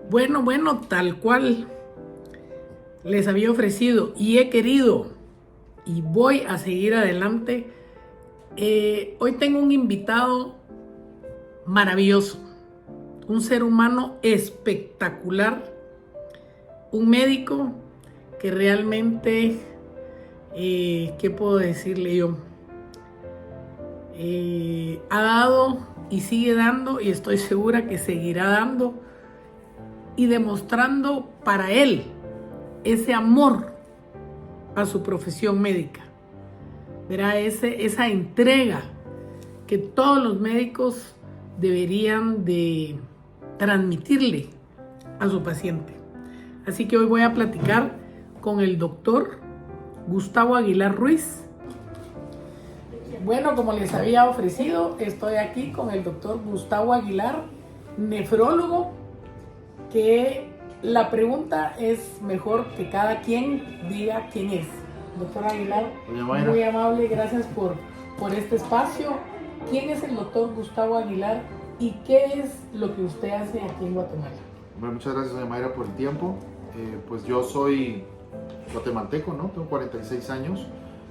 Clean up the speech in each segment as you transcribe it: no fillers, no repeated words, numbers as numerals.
Bueno, tal cual les había ofrecido y he querido y voy a seguir adelante. Hoy tengo un invitado maravilloso, un ser humano espectacular, un médico que realmente, ¿qué puedo decirle yo? Ha dado y sigue dando, y estoy segura que seguirá dando y demostrando para él ese amor a su profesión médica. Verá, esa entrega que todos los médicos deberían de transmitirle a su paciente. Así que hoy voy a platicar con el doctor Gustavo Aguilar Ruiz. Bueno, como les había ofrecido, estoy aquí con el doctor Gustavo Aguilar, nefrólogo, que la pregunta es mejor que cada quien diga quién es. Doctor Aguilar, muy amable, gracias por este espacio. ¿Quién es el doctor Gustavo Aguilar y qué es lo que usted hace aquí en Guatemala? Bueno, muchas gracias, doña Mayra, por el tiempo. Pues yo soy guatemalteco, ¿no? Tengo 46 años,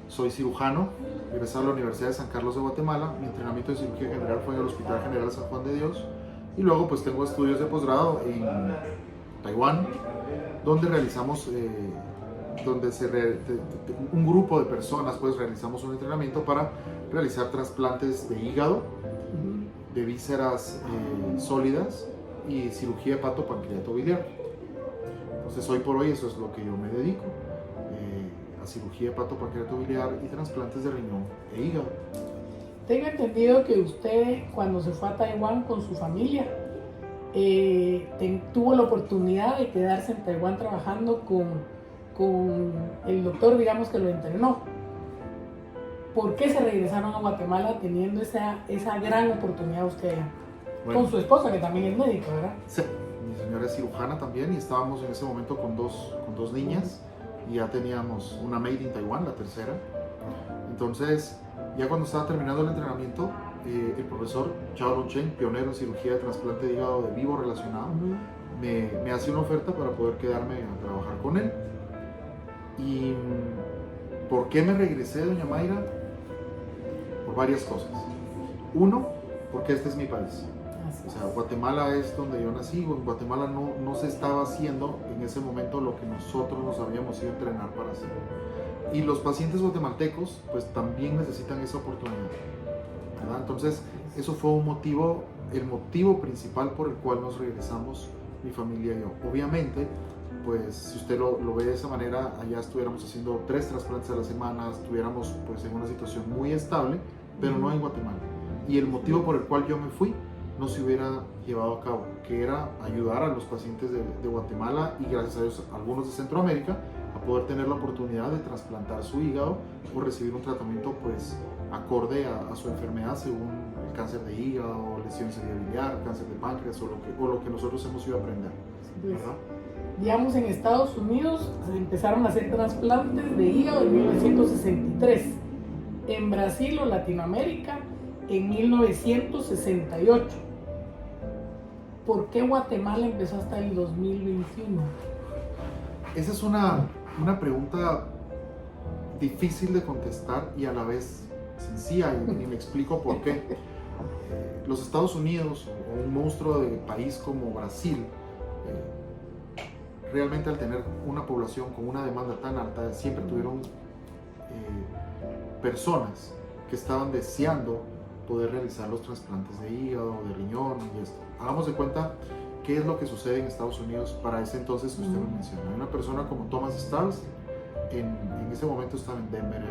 soy cirujano, egresado de la Universidad de San Carlos de Guatemala. Mi entrenamiento de cirugía general fue en el Hospital General San Juan de Dios. Y luego pues tengo estudios de posgrado en Taiwán, donde realizamos, un grupo de personas pues realizamos un entrenamiento para realizar trasplantes de hígado, de vísceras sólidas y cirugía hepatopancreatobiliar. Entonces hoy por hoy eso es lo que yo me dedico, a cirugía hepatopancreatobiliar y trasplantes de riñón e hígado. Tengo entendido que usted, cuando se fue a Taiwán con su familia, tuvo la oportunidad de quedarse en Taiwán trabajando con el doctor, digamos, que lo entrenó. ¿Por qué se regresaron a Guatemala teniendo esa gran oportunidad usted allá? Bueno, con su esposa, que también es médica, ¿verdad? Sí, mi señora es cirujana también y estábamos en ese momento con dos niñas y ya teníamos una Made in Taiwan, la tercera. Entonces, ya cuando estaba terminando el entrenamiento, el profesor Chao Lun Chen, pionero en cirugía de trasplante de hígado de vivo relacionado, me hace una oferta para poder quedarme a trabajar con él. ¿Y por qué me regresé, doña Mayra? Por varias cosas. Uno, porque este es mi país. O sea, Guatemala es donde yo nací. En Guatemala no se estaba haciendo en ese momento lo que nosotros nos habíamos ido a entrenar para hacer. Y los pacientes guatemaltecos pues también necesitan esa oportunidad, ¿verdad? Entonces eso fue el motivo principal por el cual nos regresamos mi familia y yo. Obviamente, pues si usted lo ve de esa manera, allá estuviéramos haciendo 3 trasplantes a la semana, estuviéramos pues en una situación muy estable, pero no en Guatemala. Y el motivo por el cual yo me fui no se hubiera llevado a cabo, que era ayudar a los pacientes de Guatemala y gracias a Dios algunos de Centroamérica a poder tener la oportunidad de trasplantar su hígado o recibir un tratamiento pues acorde a su enfermedad según el cáncer de hígado, lesión cerebral, cáncer de páncreas o lo que nosotros hemos ido a aprender, ¿verdad? Digamos, en Estados Unidos se empezaron a hacer trasplantes de hígado en 1963, en Brasil o Latinoamérica en 1968. ¿Por qué Guatemala empezó hasta el 2021? Esa es una pregunta difícil de contestar y a la vez sencilla, y me explico por qué. Los Estados Unidos, o un monstruo de país como Brasil, realmente al tener una población con una demanda tan alta, siempre tuvieron personas que estaban deseando poder realizar los trasplantes de hígado, de riñón y esto. Hagamos de cuenta qué es lo que sucede en Estados Unidos para ese entonces que usted lo menciona. Hay una persona como Thomas Stars, en ese momento estaba en Denver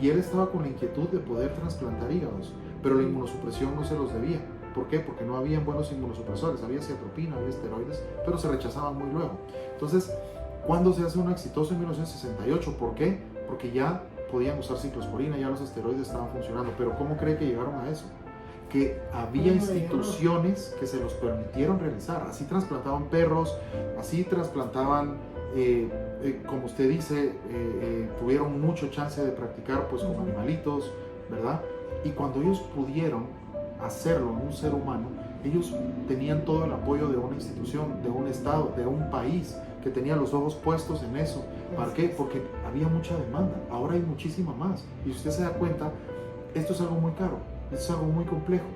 y él estaba con la inquietud de poder trasplantar hígados, pero la inmunosupresión no se los debía. ¿Por qué? Porque no habían buenos inmunosupresores, había ciatropina, había esteroides, pero se rechazaban muy luego. Entonces, ¿cuándo se hace uno exitoso? En 1968. ¿Por qué? Porque ya podían usar ciclosporina, ya los esteroides estaban funcionando. Pero ¿cómo cree que llegaron a eso? Que había instituciones que se los permitieron realizar. Así trasplantaban perros, así trasplantaban, como usted dice, tuvieron mucho chance de practicar pues con animalitos, ¿verdad? Y cuando ellos pudieron hacerlo en un ser humano, ellos tenían todo el apoyo de una institución, de un estado, de un país que tenía los ojos puestos en eso. ¿Para qué? Porque había mucha demanda, ahora hay muchísima más. Y si usted se da cuenta, esto es algo muy caro, esto es algo muy complejo,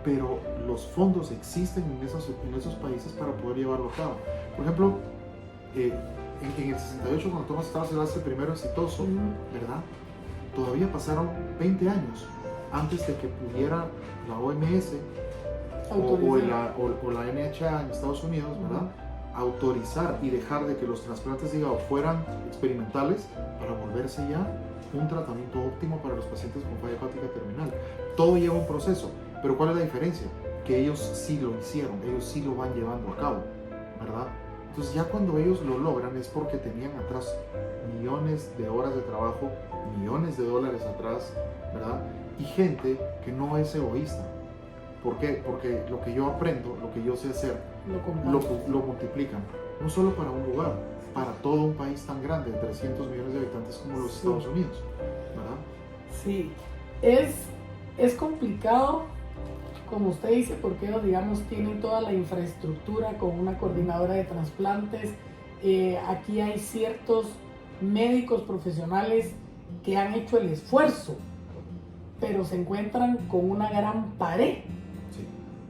pero los fondos existen en esos países para poder llevarlo a cabo. Por ejemplo, en el 68, cuando Thomas Strauss era el primero exitoso, ¿verdad? Todavía pasaron 20 años antes de que pudiera la OMS o la NHA en Estados Unidos, ¿verdad?, autorizar y dejar de que los trasplantes de hígado fueran experimentales para volverse ya un tratamiento óptimo para los pacientes con falla hepática terminal. Todo lleva un proceso, pero ¿cuál es la diferencia? Que ellos sí lo hicieron, ellos sí lo van llevando a cabo, ¿verdad? Entonces ya cuando ellos lo logran es porque tenían atrás millones de horas de trabajo, millones de dólares atrás, ¿verdad? Y gente que no es egoísta. ¿Por qué? Porque lo que yo aprendo, lo que yo sé hacer, lo multiplican, no solo para un lugar, para todo un país tan grande, de 300 millones de habitantes como los Estados Unidos, ¿verdad? Sí, es complicado, como usted dice, porque ellos, digamos, tienen toda la infraestructura con una coordinadora de trasplantes. Aquí hay ciertos médicos profesionales que han hecho el esfuerzo, pero se encuentran con una gran pared.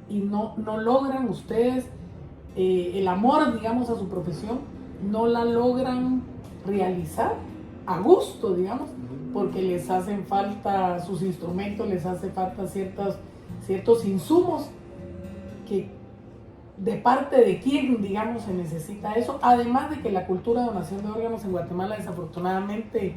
Y no logran ustedes el amor, digamos, a su profesión, no la logran realizar a gusto, digamos, porque les hacen falta sus instrumentos, les hace falta ciertos insumos que de parte de quién, digamos, se necesita eso, además de que la cultura de donación de órganos en Guatemala desafortunadamente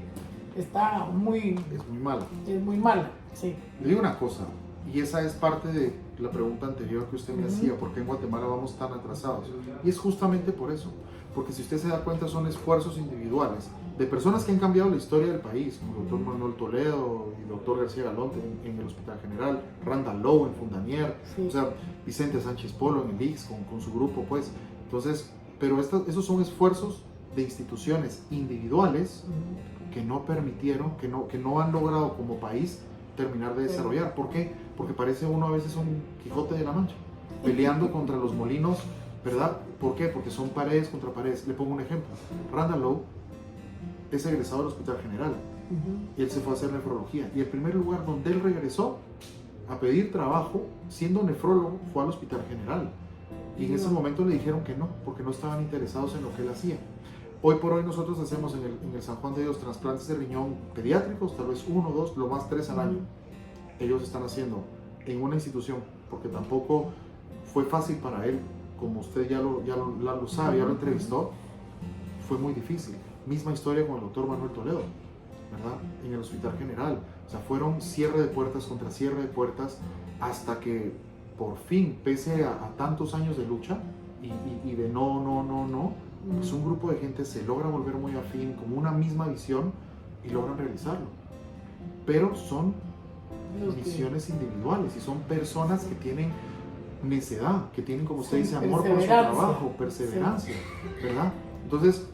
está es muy mala. Es muy mala, sí. Le digo una cosa, y esa es parte de la pregunta anterior que usted me hacía, ¿por qué en Guatemala vamos tan atrasados? Y es justamente por eso, porque si usted se da cuenta son esfuerzos individuales de personas que han cambiado la historia del país, como el doctor Manuel Toledo y el doctor García Galonte en el Hospital General, Randall Lowe en Fundanier, o sea, Vicente Sánchez Polo en el IX con su grupo, pues. Entonces, pero esos son esfuerzos de instituciones individuales que no permitieron, que no han logrado como país terminar de desarrollar. ¿Por qué? Porque parece uno a veces un Quijote de la Mancha, peleando contra los molinos, ¿verdad? ¿Por qué? Porque son paredes contra paredes. Le pongo un ejemplo. Randall Lowe es egresado del Hospital General. Y él se fue a hacer nefrología. Y el primer lugar donde él regresó a pedir trabajo, siendo nefrólogo, fue al Hospital General. Y en ese momento le dijeron que no, porque no estaban interesados en lo que él hacía. Hoy por hoy nosotros hacemos en el San Juan de Dios trasplantes de riñón pediátricos, tal vez 1, 2, lo más 3 al año. Ellos están haciendo en una institución, porque tampoco fue fácil para él, como usted ya lo sabe, ya lo entrevistó, fue muy difícil. Misma historia con el doctor Manuel Toledo, ¿verdad? En el Hospital General. O sea, fueron cierre de puertas contra cierre de puertas hasta que por fin, pese a tantos años de lucha y de no, pues un grupo de gente se logra volver muy afín, como una misma visión, y logran realizarlo. Pero son misiones individuales y son personas que tienen necedad, que tienen, como usted dice, amor por su trabajo, perseverancia, ¿verdad? Entonces,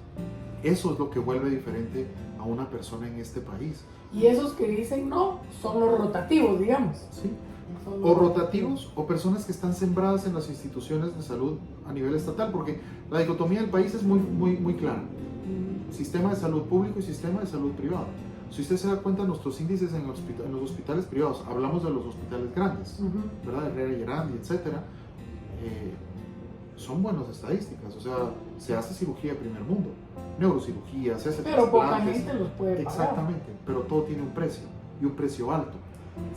eso es lo que vuelve diferente a una persona en este país. Y esos que dicen no, son los rotativos, digamos. Sí. O rotativos o personas que están sembradas en las instituciones de salud a nivel estatal, porque la dicotomía del país es muy clara. Sistema de salud público y sistema de salud privado. Si usted se da cuenta, nuestros índices en los hospitales privados, hablamos de los hospitales grandes, ¿verdad? Herrera y Gerandi, etcétera, son buenas estadísticas. O sea, se hace cirugía de primer mundo, neurocirugía, se hace pero poca gente los puede pagar. Exactamente, pero todo tiene un precio, y un precio alto.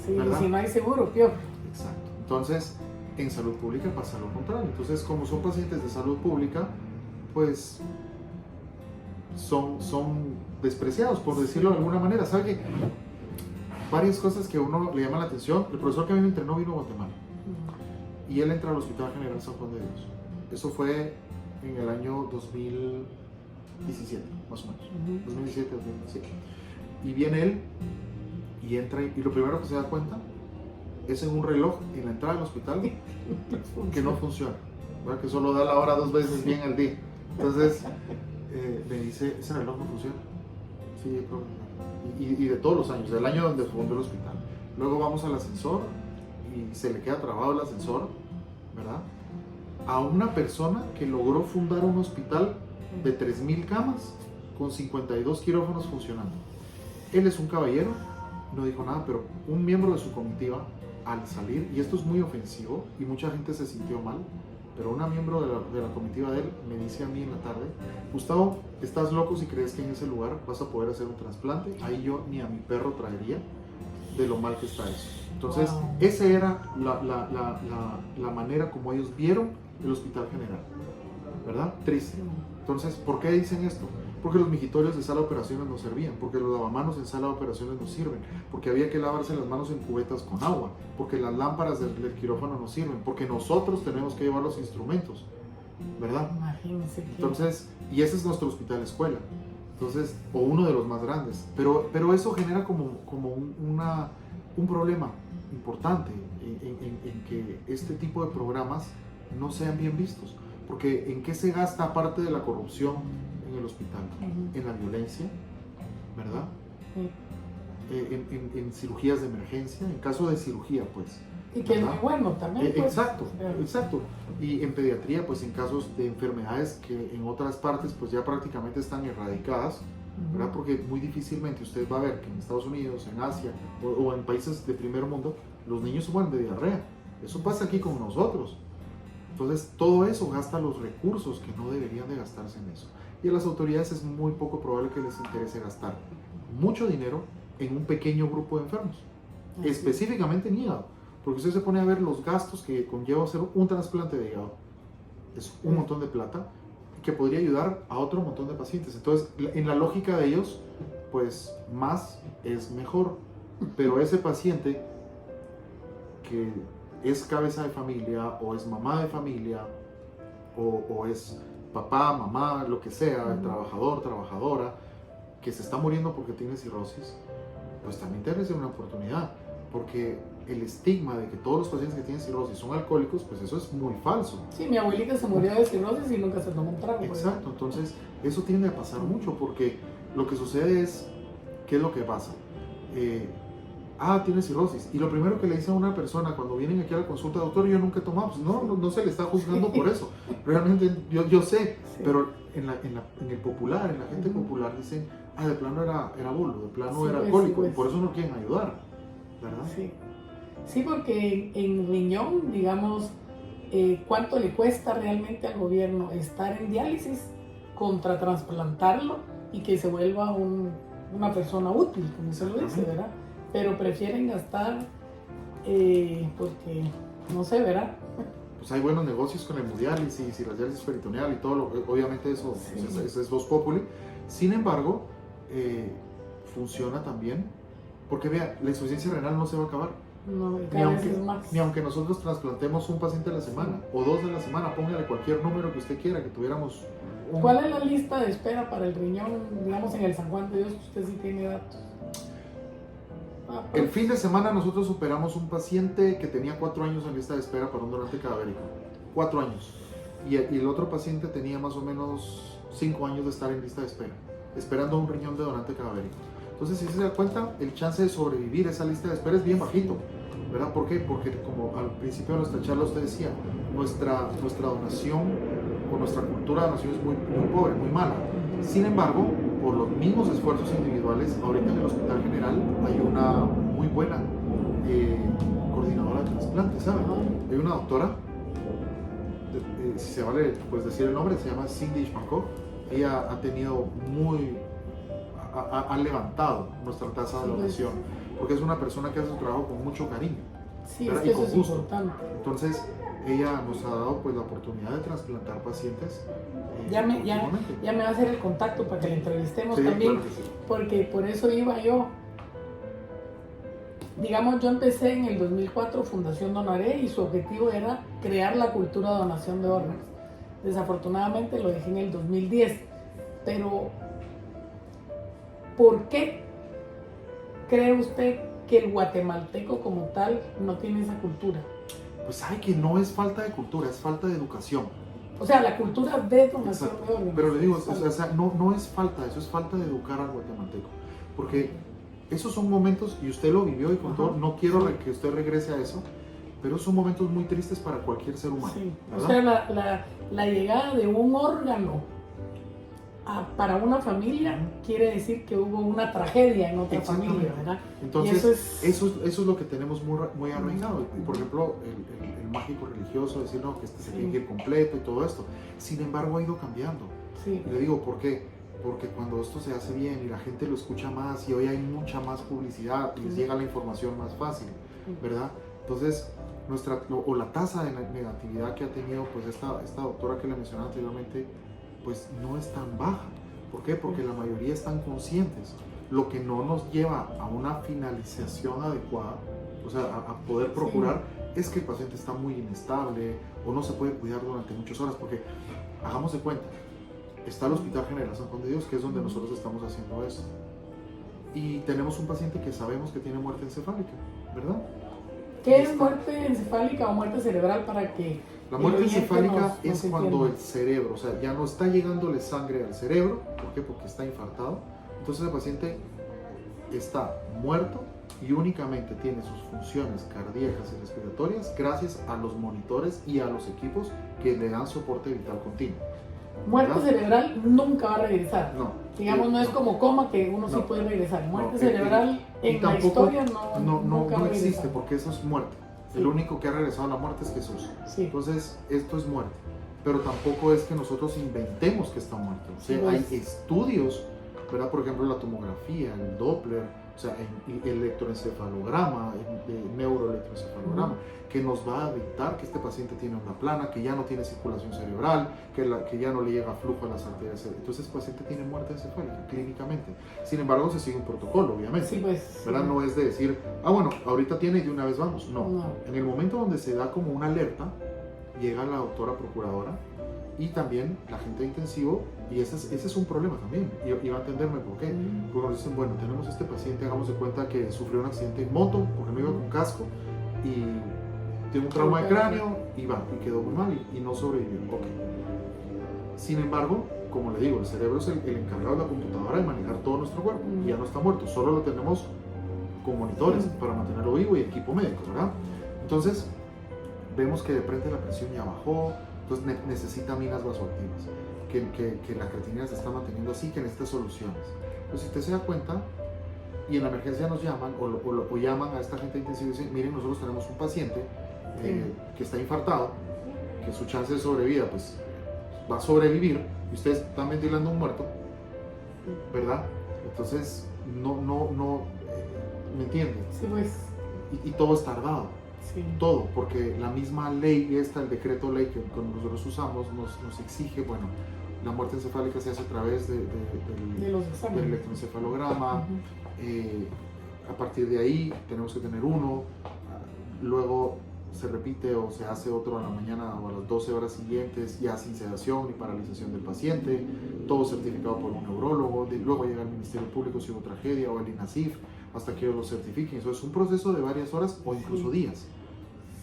Sí, ¿verdad? Y si no hay seguro, peor. Exacto. Entonces, en salud pública pasa lo contrario. Entonces, como son pacientes de salud pública, pues son despreciados, por decirlo de alguna manera. ¿Sabe qué? Varias cosas que a uno le llaman la atención. El profesor que a mí me entrenó vino a Guatemala. Y él entra al Hospital General San Juan de Dios. Eso fue en el año 2017, más o menos. 2017, 2017. Y viene él y entra, y lo primero que se da cuenta es en un reloj en la entrada del hospital que no funciona, ¿verdad? Que solo da la hora 2 veces bien al día. Entonces me dice, ese reloj no funciona. Sí, y de todos los años, del año donde fundó el hospital. Luego vamos al ascensor y se le queda trabado el ascensor ¿verdad? A una persona que logró fundar un hospital de 3,000 camas con 52 quirófanos funcionando. Él es un caballero, no dijo nada, pero un miembro de su comitiva al salir, y esto es muy ofensivo y mucha gente se sintió mal, pero una miembro de la comitiva de él me dice a mí en la tarde: Gustavo, estás loco si crees que en ese lugar vas a poder hacer un trasplante. Ahí yo ni a mi perro traería, de lo mal que está eso. Entonces, esa era la manera como ellos vieron el Hospital General, ¿verdad? Triste. Entonces, ¿por qué dicen esto? Porque los mijitorios de sala de operaciones no servían, porque los lavamanos en sala de operaciones no sirven, porque había que lavarse las manos en cubetas con agua, porque las lámparas del quirófano no sirven, porque nosotros tenemos que llevar los instrumentos, ¿verdad? Imagínense. Entonces, y ese es nuestro hospital escuela, entonces, o uno de los más grandes, pero eso genera como un problema importante en que este tipo de programas no sean bien vistos, porque ¿en qué se gasta aparte de la corrupción en el hospital? En la violencia, ¿verdad? En cirugías de emergencia, en caso de cirugía, pues. Y que ¿verdad? Es muy bueno también. Pues. Exacto. Y en pediatría, pues en casos de enfermedades que en otras partes pues ya prácticamente están erradicadas, ¿verdad? Porque muy difícilmente usted va a ver que en Estados Unidos, en Asia o en países de primer mundo, los niños se mueren de diarrea. Eso pasa aquí con nosotros. Entonces, todo eso gasta los recursos que no deberían de gastarse en eso. Y a las autoridades es muy poco probable que les interese gastar mucho dinero en un pequeño grupo de enfermos, específicamente en hígado. Porque usted se pone a ver los gastos que conlleva hacer un trasplante de hígado. Es un montón de plata que podría ayudar a otro montón de pacientes. Entonces, en la lógica de ellos, pues más es mejor. Pero ese paciente que es cabeza de familia, o es mamá de familia, o es papá, mamá, lo que sea, trabajador, trabajadora, que se está muriendo porque tiene cirrosis, pues también debe ser una oportunidad, porque el estigma de que todos los pacientes que tienen cirrosis son alcohólicos, pues eso es muy falso. Sí, mi abuelita se murió de cirrosis y nunca se tomó un trago. Exacto, entonces eso tiende a pasar mucho, porque lo que sucede es, ¿qué es lo que pasa? Tiene cirrosis. Y lo primero que le dice a una persona cuando vienen aquí a la consulta: doctor, yo nunca he tomado, pues no se le está juzgando por eso. Realmente yo sé, pero en el popular, en la gente popular dicen: de plano era bolo, de plano era alcohólico, y por eso no quieren ayudar, ¿verdad? Sí, porque en riñón, digamos, ¿cuánto le cuesta realmente al gobierno estar en diálisis contra trasplantarlo y que se vuelva una persona útil, como se lo dice, ¿verdad? Pero prefieren gastar porque, no sé, ¿verdad? Pues hay buenos negocios con la hemodiálisis y la diálisis peritoneal y todo, obviamente eso es vox populi. Sin embargo, funciona también, porque vea, la insuficiencia renal no se va a acabar. No, ni aunque nosotros trasplantemos un paciente a la semana o 2 a la semana, póngale cualquier número que usted quiera, que tuviéramos ¿Cuál es la lista de espera para el riñón, digamos, en el San Juan de Dios, que usted sí tiene datos? El fin de semana nosotros operamos un paciente que tenía 4 años en lista de espera para un donante cadavérico. 4 años. Y el otro paciente tenía más o menos 5 años de estar en lista de espera, esperando un riñón de donante cadavérico. Entonces, si se da cuenta, el chance de sobrevivir esa lista de espera es bien bajito, ¿verdad? ¿Por qué? Porque, como al principio de nuestra charla usted decía, nuestra donación o nuestra cultura de donación es muy pobre, muy mala. Sin embargo, por los mismos esfuerzos individuales, ahorita en el Hospital General hay una muy buena coordinadora de trasplantes, ¿saben? Hay una doctora, si se vale pues decir el nombre, se llama Cindy Ishmankov. Ella ha tenido ha levantado nuestra tasa de donación, porque es una persona que hace su trabajo con mucho cariño, sí, es que eso es importante. Entonces, ella nos ha dado pues la oportunidad de trasplantar pacientes. Ya me va a hacer el contacto para que le entrevistemos también, claro que sí. Porque por eso iba yo. Digamos, yo empecé en el 2004 Fundación Donaré y su objetivo era crear la cultura de donación de órganos. Desafortunadamente lo dejé en el 2010, pero ¿por qué cree usted que el guatemalteco como tal no tiene esa cultura? Pues sabe que no es falta de cultura, es falta de educación. O sea, la cultura de donación de órganos. Pero le digo, no es falta, eso es falta de educar al guatemalteco. Porque esos son momentos, y usted lo vivió y con todo, no quiero que usted regrese a eso, pero son momentos muy tristes para cualquier ser humano. Sí. O ¿verdad? sea, la llegada de un órgano para una familia quiere decir que hubo una tragedia en otra familia, ¿verdad? Entonces, eso es lo que tenemos muy arraigado. Por ejemplo, el mágico religioso, decir, no, que este se tiene que ir completo y todo esto. Sin embargo, ha ido cambiando. Sí. Y le digo, ¿por qué? Porque cuando esto se hace bien y la gente lo escucha más y hoy hay mucha más publicidad y les llega la información más fácil, ¿verdad? Entonces, la tasa de negatividad que ha tenido pues esta doctora que le mencioné anteriormente, pues no es tan baja. ¿Por qué? Porque la mayoría están conscientes. Lo que no nos lleva a una finalización adecuada, o sea, a poder procurar, es que el paciente está muy inestable o no se puede cuidar durante muchas horas, porque hagamos de cuenta, está el Hospital General San Juan de Dios, que es donde nosotros estamos haciendo esto, y tenemos un paciente que sabemos que tiene muerte encefálica, ¿verdad? ¿Qué es muerte encefálica o muerte cerebral para que... La muerte encefálica es cuando el cerebro, o sea, ya no está llegándole sangre al cerebro. ¿Por qué? Porque está infartado. Entonces el paciente está muerto y únicamente tiene sus funciones cardíacas y respiratorias gracias a los monitores y a los equipos que le dan soporte vital continuo. Muerte cerebral nunca va a regresar. No. Digamos, no es como coma que uno sí puede regresar. Muerte cerebral en la historia no existe, porque eso es muerte. Sí. El único que ha regresado a la muerte es Jesús. Sí. Entonces, esto es muerte. Pero tampoco es que nosotros inventemos que está muerto. O sea, hay estudios, ¿verdad? Por ejemplo, la tomografía, el Doppler, o sea, el electroencefalograma, el neuroelectroencefalograma, que nos va a dictar que este paciente tiene una plana, que ya no tiene circulación cerebral, que ya no le llega flujo a las arterias cerebrales. Entonces, el paciente tiene muerte encefálica clínicamente. Sin embargo, se sigue un protocolo, obviamente. Sí, pues, ¿verdad? No es de decir, bueno, ahorita tiene y de una vez vamos. No. En el momento donde se da como una alerta, llega la doctora procuradora y también la gente de intensivo, y ese es un problema también, y va a entenderme por qué. Porque nos dicen, bueno, tenemos este paciente, hagamos de cuenta que sufrió un accidente en moto, porque no iba con casco, y tiene un trauma de cráneo, y quedó muy mal, y no sobrevivió. Okay. Sin embargo, como le digo, el cerebro es el encargado de la computadora de manejar todo nuestro cuerpo, y ya no está muerto, solo lo tenemos con monitores para mantenerlo vivo y equipo médico, ¿verdad? Entonces, vemos que de frente la presión ya bajó, entonces necesita aminas vasoactivas, que la creatinina se está manteniendo así, que necesita soluciones. Entonces, si usted se da cuenta, y en la emergencia nos llaman, o llaman a esta gente de intensivo y dicen, miren, nosotros tenemos un paciente que está infartado, que su chance de sobrevida, pues, va a sobrevivir, y ustedes están ventilando a un muerto, ¿verdad? Entonces, ¿me entienden? Sí, pues. Y todo es tardado. Sí. Todo, porque la misma ley el decreto ley que nosotros usamos nos exige, bueno, la muerte encefálica se hace a través del electroencefalograma, a partir de ahí tenemos que tener uno, luego se repite o se hace otro a la mañana o a las 12 horas siguientes, ya sin sedación ni paralización del paciente, todo certificado por un neurólogo, luego llega al Ministerio Público si hubo tragedia o el INASIF, hasta que ellos lo certifiquen. Eso es un proceso de varias horas o incluso días.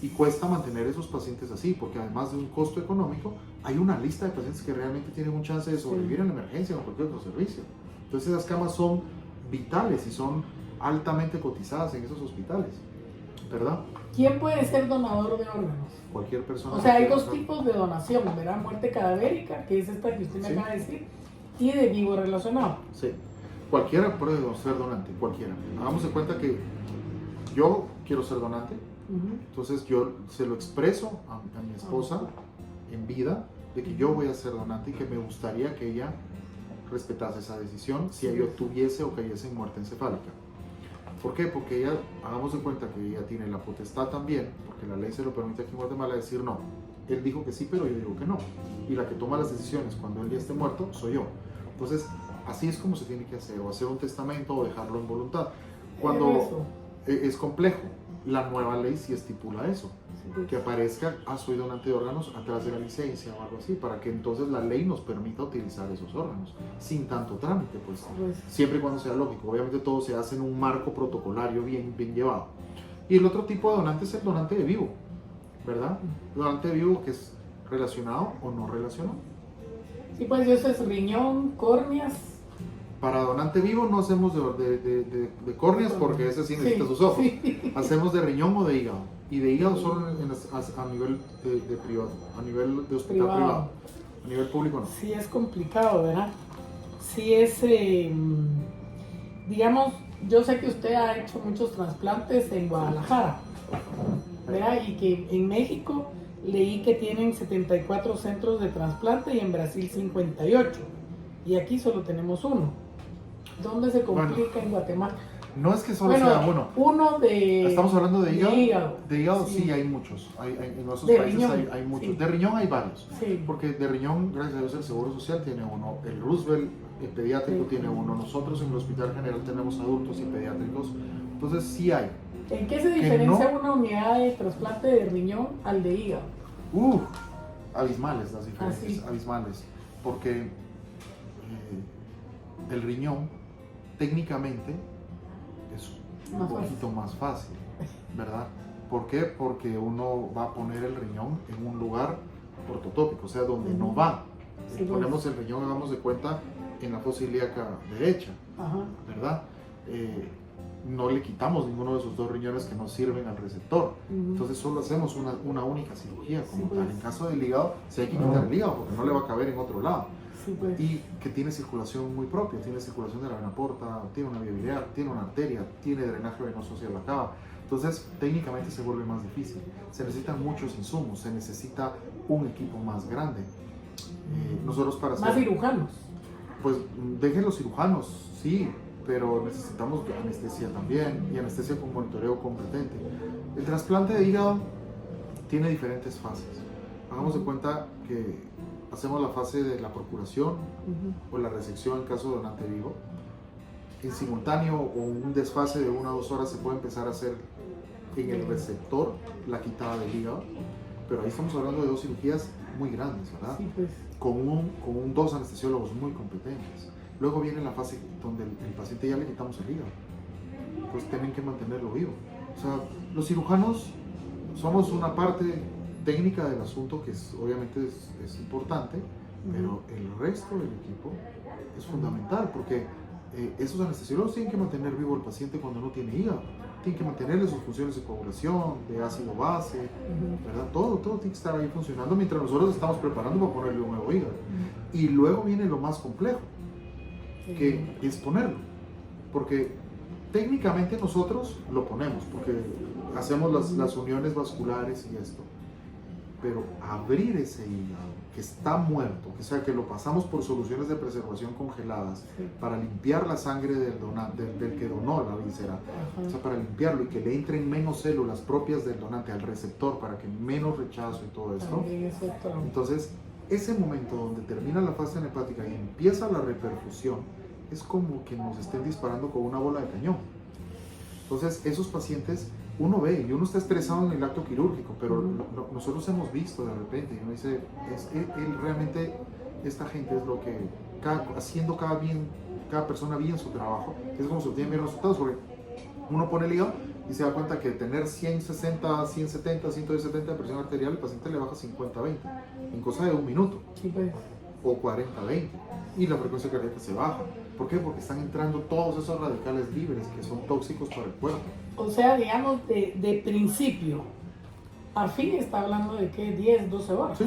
Y cuesta mantener esos pacientes así, porque además de un costo económico, hay una lista de pacientes que realmente tienen un chance de sobrevivir en la emergencia o en cualquier otro servicio. Entonces esas camas son vitales y son altamente cotizadas en esos hospitales, ¿verdad? ¿Quién puede ser donador de órganos? Cualquier persona. O sea, hay dos tipos de donación, ¿verdad? Muerte cadavérica, que es esta que usted me acaba de decir, y de vivo relacionado. Sí. Cualquiera puede ser donante, cualquiera. Hagamos de cuenta que yo quiero ser donante, entonces yo se lo expreso a mi esposa en vida de que yo voy a ser donante y que me gustaría que ella respetase esa decisión si ella tuviese o cayese en muerte encefálica. ¿Por qué? Porque ella, hagamos de cuenta que ella tiene la potestad también, porque la ley se lo permite aquí en Guatemala, decir no. Él dijo que sí, pero yo digo que no. Y la que toma las decisiones cuando él ya esté muerto soy yo. Entonces, así es como se tiene que hacer, o hacer un testamento o dejarlo en voluntad. Cuando es complejo, la nueva ley sí estipula eso, que aparezca, soy donante de órganos atrás de la licencia o algo así, para que entonces la ley nos permita utilizar esos órganos, sin tanto trámite, pues, siempre y cuando sea lógico. Obviamente todo se hace en un marco protocolario bien llevado. Y el otro tipo de donante es el donante de vivo, ¿verdad? El donante de vivo que es relacionado o no relacionado. Sí, pues eso es riñón, córneas, Para donante vivo no hacemos de córneas porque ese sí necesita sus ojos. Sí. Hacemos de riñón o de hígado. Y de hígado solo a nivel de privado, a nivel de hospital privado. A nivel público no. Sí es complicado, ¿verdad? Sí es, digamos, yo sé que usted ha hecho muchos trasplantes en Guadalajara, ¿verdad? Y que en México leí que tienen 74 centros de trasplante y en Brasil 58. Y aquí solo tenemos uno. ¿Dónde se complica en Guatemala? No es que solo sea uno. Uno de... Estamos hablando de hígado. De hígado sí hay muchos. En nuestros países hay muchos. Sí. De riñón hay varios. Sí. Porque de riñón, gracias a Dios, el Seguro Social tiene uno. El Roosevelt, el pediátrico, tiene uno. Nosotros en el Hospital General tenemos adultos y pediátricos. Entonces sí hay. ¿En qué se diferencia una unidad de trasplante de riñón al de hígado? Abismales las diferencias. Abismales. Porque el riñón técnicamente es un poquito más fácil, ¿verdad? ¿Por qué? Porque uno va a poner el riñón en un lugar ortotópico, o sea, donde no va. Si ponemos el riñón, hagamos de cuenta, en la fosa ilíaca derecha, ¿verdad? No le quitamos ninguno de esos dos riñones que no sirven al receptor. Entonces solo hacemos una única cirugía como tal. En caso del hígado, sí hay que quitar el hígado porque no le va a caber en otro lado. Y que tiene circulación muy propia, tiene circulación de la vena porta, tiene una vía biliar, tiene una arteria, tiene drenaje venoso hacia la cava. Entonces técnicamente se vuelve más difícil. Se necesitan muchos insumos, se necesita un equipo más grande. Nosotros para hacer... ¿Más cirujanos? Pues dejen los cirujanos, sí, pero necesitamos anestesia también y anestesia con monitoreo competente. El trasplante de hígado tiene diferentes fases. Hagamos de cuenta que hacemos la fase de la procuración o la resección en caso de donante vivo. En simultáneo o un desfase de 1 a 2 horas se puede empezar a hacer en el receptor la quitada del hígado, pero ahí estamos hablando de 2 cirugías muy grandes, ¿verdad? Sí, pues. Con 2 anestesiólogos muy competentes. Luego viene la fase donde el paciente ya le quitamos el hígado, pues tienen que mantenerlo vivo. O sea, los cirujanos somos una parte técnica del asunto que obviamente es importante, pero el resto del equipo es fundamental porque esos anestesiólogos tienen que mantener vivo al paciente cuando no tiene hígado, tienen que mantenerle sus funciones de coagulación, de ácido base, ¿verdad? Todo tiene que estar ahí funcionando mientras nosotros estamos preparando para ponerle un nuevo hígado. Y luego viene lo más complejo, que es ponerlo, porque técnicamente nosotros lo ponemos, porque hacemos las uniones vasculares y esto. Pero abrir ese hígado que está muerto, o sea, que lo pasamos por soluciones de preservación congeladas para limpiar la sangre del que donó la víscera, o sea, para limpiarlo y que le entren menos células propias del donante al receptor para que menos rechazo y todo esto. Entonces, ese momento donde termina la fase hepática y empieza la reperfusión, es como que nos estén disparando con una bola de cañón. Entonces, esos pacientes, uno ve y uno está estresado en el acto quirúrgico, pero nosotros hemos visto de repente, y uno dice, realmente esta gente es lo que, haciendo cada persona bien su trabajo, es como se obtienen bien los resultados, porque uno pone el hígado y se da cuenta que tener 160, 170, 170 de presión arterial, el paciente le baja 50-20 en cosa de 1 minuto, o 40-20, y la frecuencia cardíaca se baja. ¿Por qué? Porque están entrando todos esos radicales libres que son tóxicos para el cuerpo. O sea, digamos, de principio a fin está hablando de ¿qué? 10, 12 horas. Sí,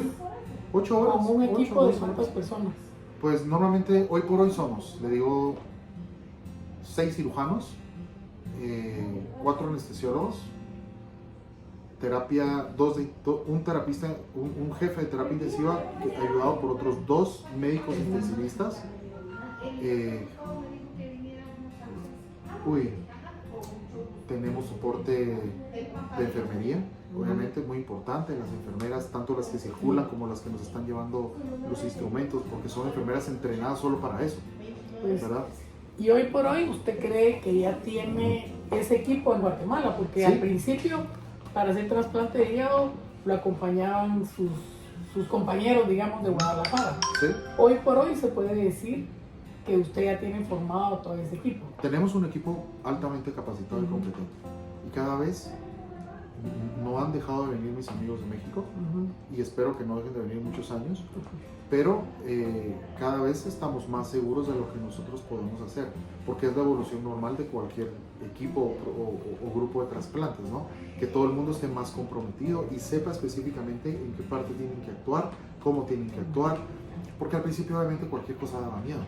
8 horas. ¿Como un equipo de cuántas personas? Pues normalmente, hoy por hoy somos, le digo, 6 cirujanos, 4 anestesiólogos, un terapista, un jefe de terapia intensiva ayudado por otros 2 médicos intensivistas. Tenemos soporte de enfermería, obviamente muy importante, las enfermeras, tanto las que circulan como las que nos están llevando los instrumentos, porque son enfermeras entrenadas solo para eso, ¿verdad? Y hoy por hoy, ¿usted cree que ya tiene ese equipo en Guatemala? Porque al principio, para hacer trasplante de hígado, lo acompañaban sus compañeros, digamos, de Guadalajara. ¿Sí? Hoy por hoy se puede decir que usted ya tiene formado todo ese equipo. Tenemos un equipo altamente capacitado y competente. Y cada vez no han dejado de venir mis amigos de México y espero que no dejen de venir muchos años, pero cada vez estamos más seguros de lo que nosotros podemos hacer, porque es la evolución normal de cualquier equipo o grupo de trasplantes, ¿no? Que todo el mundo esté más comprometido y sepa específicamente en qué parte tienen que actuar, cómo tienen que actuar, porque al principio obviamente cualquier cosa daba miedo.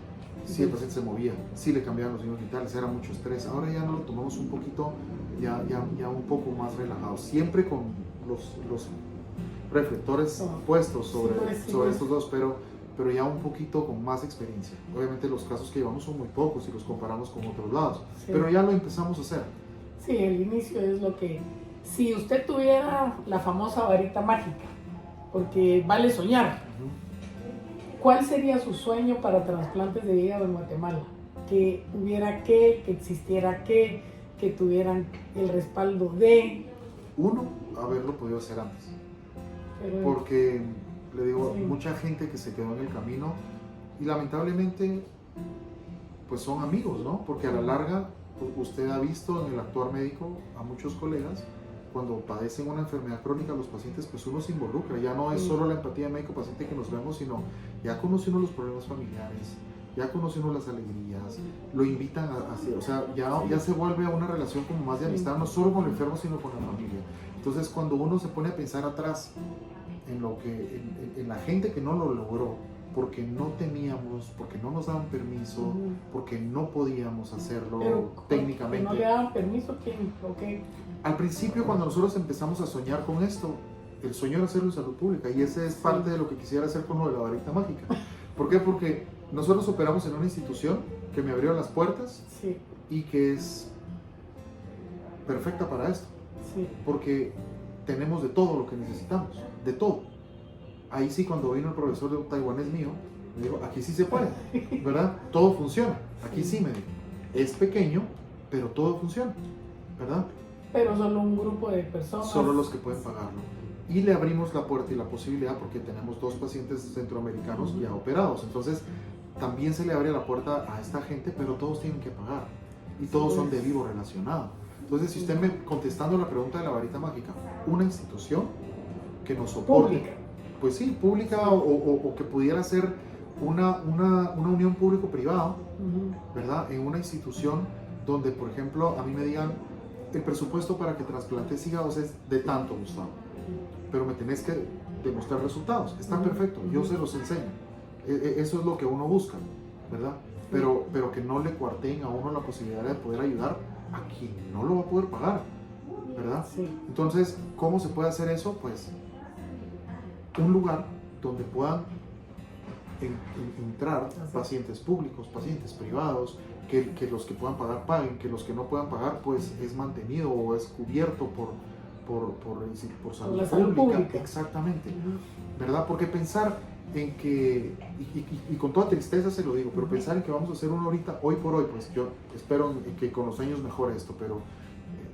Si el paciente se movía, si le cambiaban los signos vitales, era mucho estrés. Ahora ya no lo tomamos un poquito, ya un poco más relajado, siempre con los reflectores puestos sobre estos dos, pero ya un poquito con más experiencia. Obviamente los casos que llevamos son muy pocos si los comparamos con otros lados, pero ya lo empezamos a hacer. Sí, el inicio es lo que... Si usted tuviera la famosa varita mágica, porque vale soñar, ¿cuál sería su sueño para trasplantes de hígado en Guatemala? Que hubiera que existiera que tuvieran el respaldo de... Uno, haberlo podido hacer antes. Pero, porque, le digo, mucha gente que se quedó en el camino y lamentablemente, pues son amigos, ¿no? Porque a la larga, usted ha visto en el actuar médico a muchos colegas, cuando padecen una enfermedad crónica, los pacientes, pues uno se involucra. Ya no es solo la empatía médico-paciente que nos vemos, sino ya conoce uno los problemas familiares, ya conoce uno las alegrías, lo invitan a hacer, o sea, ya se vuelve a una relación como más de amistad, no solo con el enfermo, sino con la familia. Entonces, cuando uno se pone a pensar atrás en la gente que no lo logró, porque no teníamos, porque no nos daban permiso, porque no podíamos hacerlo. Pero, técnicamente. ¿No le daban permiso? ¿Quién? Okay. Al principio, cuando nosotros empezamos a soñar con esto, el sueño era hacerlo en salud pública, y ese es parte de lo que quisiera hacer con lo de la varita mágica. ¿Por qué? Porque nosotros operamos en una institución que me abrió las puertas y que es perfecta para esto, porque tenemos de todo lo que necesitamos, de todo. Ahí sí, cuando vino el profesor de taiwanés mío, me dijo, aquí sí se puede, ¿verdad? Todo funciona, aquí sí me dijo. Es pequeño, pero todo funciona, ¿verdad? Pero solo un grupo de personas. Solo los que pueden pagarlo. Y le abrimos la puerta y la posibilidad, porque tenemos 2 pacientes centroamericanos ya operados. Entonces, también se le abre la puerta a esta gente, pero todos tienen que pagar. Y todos son de vivo relacionado. Entonces, si usted contestando la pregunta de la varita mágica, una institución que nos soporte. Pública. Pues sí, pública o que pudiera ser una unión público-privada, ¿verdad? En una institución donde, por ejemplo, a mí me digan, el presupuesto para que trasplantes hígados es de tanto, Gustavo, pero me tenés que demostrar resultados. Está perfecto, yo se los enseño. Eso es lo que uno busca, ¿verdad? Pero que no le cuarteen a uno la posibilidad de poder ayudar a quien no lo va a poder pagar, ¿verdad? Sí. Entonces, ¿cómo se puede hacer eso? Pues un lugar donde puedan entrar pacientes públicos, pacientes privados, que los que puedan pagar paguen, que los que no puedan pagar pues es mantenido o es cubierto por salud pública. Exactamente, ¿verdad? Porque pensar en que, y con toda tristeza se lo digo, pero pensar en que vamos a hacer uno ahorita, hoy por hoy, pues yo espero que con los años mejore esto, pero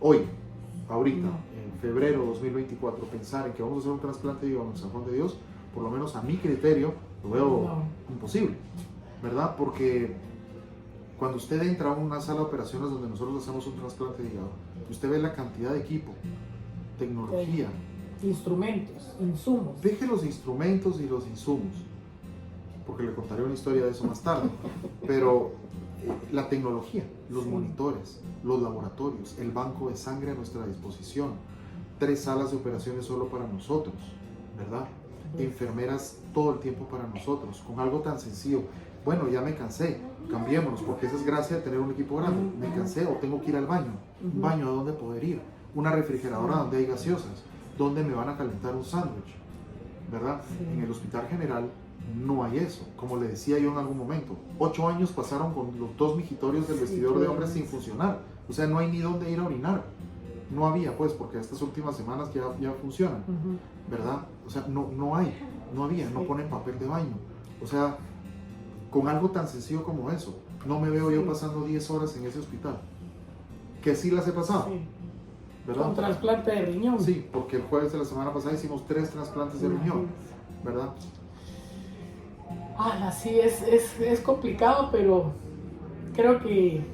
hoy, ahorita, en febrero 2024, pensar en que vamos a hacer un trasplante de hígado en San Juan de Dios, por lo menos a mi criterio, lo veo imposible, ¿verdad? Porque cuando usted entra a una sala de operaciones donde nosotros hacemos un trasplante de hígado, usted ve la cantidad de equipo, tecnología, instrumentos, insumos. Deje los instrumentos y los insumos, porque le contaré una historia de eso más tarde, pero la tecnología, los monitores, los laboratorios, el banco de sangre a nuestra disposición, 3 salas de operaciones solo para nosotros, ¿verdad? Enfermeras todo el tiempo para nosotros, con algo tan sencillo. Bueno, ya me cansé, cambiémonos, porque esa es gracia de tener un equipo grande. Me cansé o tengo que ir al baño. ¿Un baño a dónde poder ir? Una refrigeradora donde hay gaseosas. ¿Dónde me van a calentar un sándwich? ¿Verdad? En el Hospital General no hay eso. Como le decía yo en algún momento, 8 años pasaron con los 2 mijitorios del vestidor de hombres sin funcionar. O sea, no hay ni dónde ir a orinar. No había, pues, porque estas últimas semanas ya funcionan, ¿verdad? O sea, no había, no ponen papel de baño. O sea, con algo tan sencillo como eso, no me veo yo pasando 10 horas en ese hospital. Que sí las he pasado, ¿verdad? Con trasplante de riñón. Sí, porque el jueves de la semana pasada hicimos 3 trasplantes de riñón, ¿verdad? Sí, es complicado, pero creo que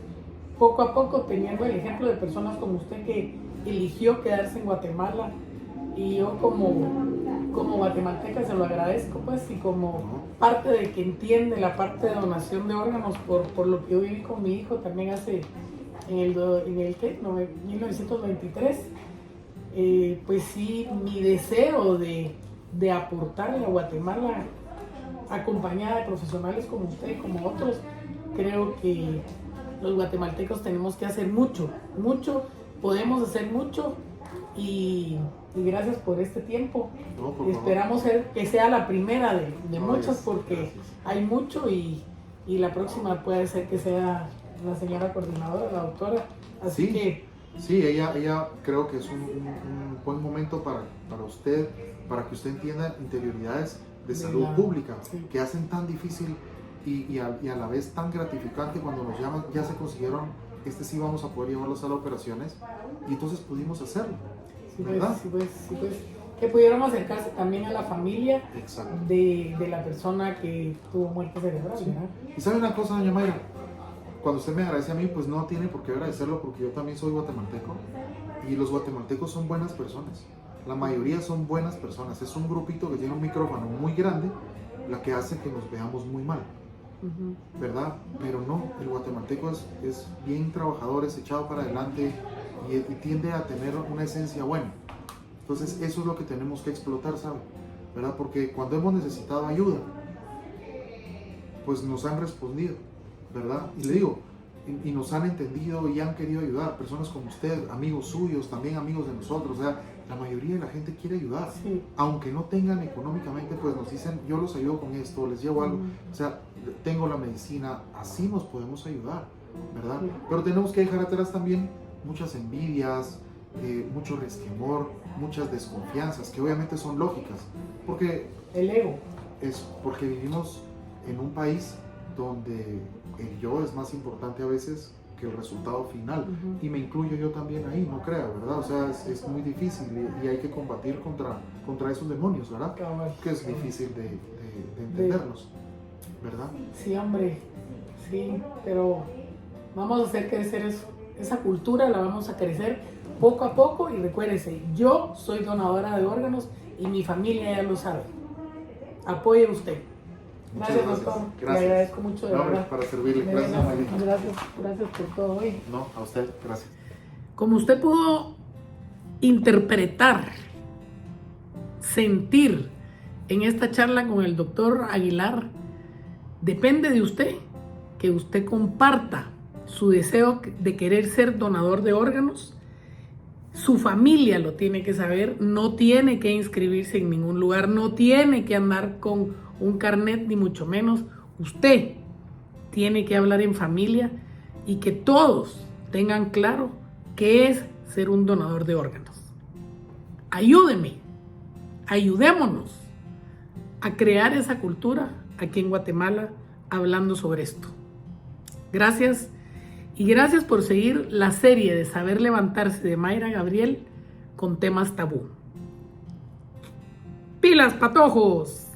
poco a poco, teniendo el ejemplo de personas como usted que eligió quedarse en Guatemala, y yo como guatemalteca se lo agradezco, pues, y como parte de que entiende la parte de donación de órganos por lo que yo viví con mi hijo también hace en el ¿qué? 1923, pues sí, mi deseo de aportarle a Guatemala, acompañada de profesionales como usted y como otros. Creo que los guatemaltecos tenemos que hacer mucho, podemos hacer mucho, y gracias por este tiempo. No, por Esperamos que sea la primera de muchas, porque gracias. hay mucho, y la próxima puede ser que sea la señora coordinadora, la doctora. Así Sí. que Sí, ella creo que es un buen momento para usted, para que usted entienda interioridades de salud pública, sí, que hacen tan difícil y a la vez tan gratificante cuando nos llaman. Ya se consiguieron, sí vamos a poder llevarlos a las operaciones, y entonces pudimos hacerlo, sí, ¿verdad? pues, que pudieron acercarse también a la familia Exacto. de la persona que tuvo muerte cerebral, Sí. ¿verdad? Y sabe una cosa, doña Mayra, cuando usted me agradece a mí, pues no tiene por qué agradecerlo, porque yo también soy guatemalteco, y los guatemaltecos son buenas personas. La mayoría son buenas personas. Es un grupito que tiene un micrófono muy grande, la que hace que nos veamos muy mal, ¿verdad? Pero no, el guatemalteco es bien trabajador, es echado para adelante, y tiende a tener una esencia buena. Entonces eso es lo que tenemos que explotar, ¿sabe? ¿Verdad? Porque cuando hemos necesitado ayuda, pues nos han respondido, ¿verdad? Y le digo, y nos han entendido y han querido ayudar. Personas como usted, amigos suyos, también amigos de nosotros. O sea, la mayoría de la gente quiere ayudar. Sí. Aunque no tengan económicamente, pues nos dicen, yo los ayudo con esto, les llevo algo. O sea, tengo la medicina, así nos podemos ayudar, ¿verdad? Sí. Pero tenemos que dejar atrás también muchas envidias, mucho resquemor, muchas desconfianzas, que obviamente son lógicas, porque El ego. es porque vivimos en un país donde el yo es más importante a veces que el resultado final. Y me incluyo yo también ahí, no crea, ¿verdad? O sea, es muy difícil, y hay que combatir contra esos demonios, ¿verdad? Cabal. Que es difícil de entenderlos, ¿verdad? Sí, hombre, sí, pero vamos a hacer crecer eso. Esa cultura la vamos a crecer poco a poco, y recuérdese, yo soy donadora de órganos y mi familia ya lo sabe. Apoye usted. Gracias, doctor. Gracias. Le agradezco mucho, de No, verdad. para servirle. De Gracias, verdad, Maylin. gracias por todo hoy. No, a usted, gracias. Como usted pudo interpretar, sentir en esta charla con el doctor Aguilar, depende de usted que usted comparta su deseo de querer ser donador de órganos. Su familia lo tiene que saber, no tiene que inscribirse en ningún lugar, no tiene que andar con un carnet, ni mucho menos. Usted tiene que hablar en familia, y que todos tengan claro qué es ser un donador de órganos. Ayúdeme, ayudémonos a crear esa cultura aquí en Guatemala, hablando sobre esto. Gracias, y gracias por seguir la serie de Saber Levantarse de Mayra Gabriel con temas tabú. ¡Pilas, patojos!